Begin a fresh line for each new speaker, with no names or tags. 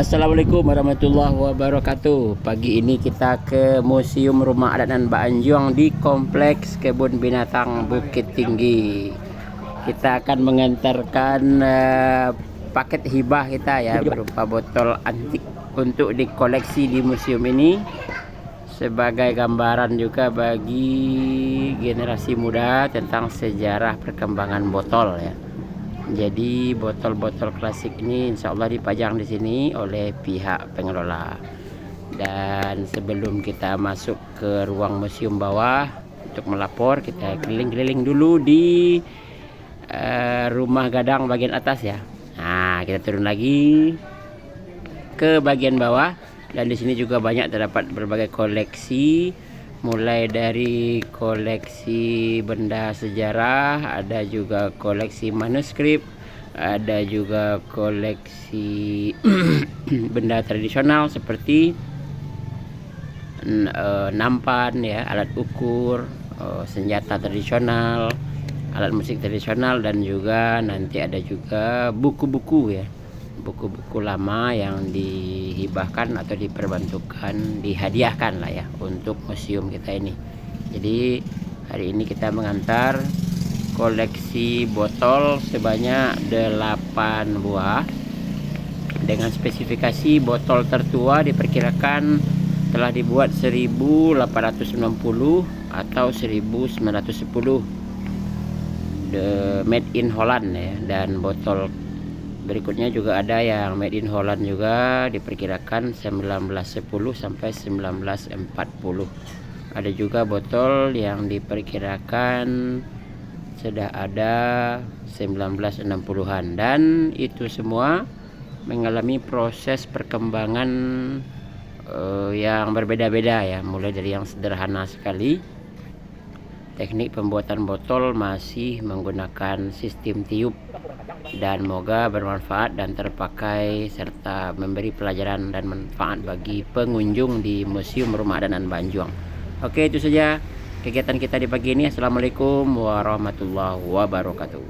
Assalamualaikum warahmatullahi wabarakatuh. Pagi ini kita ke Museum Rumah Adat dan Banjuang di Kompleks Kebun Binatang Bukit Tinggi. Kita akan mengantarkan paket hibah kita ya, berupa botol antik untuk dikoleksi di museum ini, sebagai gambaran juga bagi generasi muda tentang sejarah perkembangan botol ya. Jadi botol-botol klasik ini insya Allah dipajang di sini oleh pihak pengelola. Dan sebelum kita masuk ke ruang museum bawah untuk melapor, kita keliling-keliling dulu di rumah gadang bagian atas ya. Nah, kita turun lagi ke bagian bawah, dan di sini juga banyak terdapat berbagai koleksi, mulai dari koleksi benda sejarah, ada juga koleksi manuskrip, ada juga koleksi benda tradisional seperti nampan ya, alat ukur, senjata tradisional, alat musik tradisional, dan juga nanti ada juga buku-buku ya, buku-buku lama yang dihibahkan atau diperbantukan, dihadiahkan lah ya untuk museum kita ini. Jadi hari ini kita mengantar koleksi botol sebanyak 8 buah dengan spesifikasi botol tertua diperkirakan telah dibuat 1890 atau 1910, made in Holland ya. Dan botol berikutnya juga ada yang made in Holland juga, diperkirakan 1910 sampai 1940. Ada juga botol yang diperkirakan sudah ada 1960-an, dan itu semua mengalami proses perkembangan yang berbeda-beda ya, mulai dari yang sederhana sekali. Teknik pembuatan botol masih menggunakan sistem tiup, dan semoga bermanfaat dan terpakai serta memberi pelajaran dan manfaat bagi pengunjung di Museum Rumah Adat dan Banjuang. Oke, itu saja kegiatan kita di pagi ini. Assalamualaikum warahmatullahi wabarakatuh.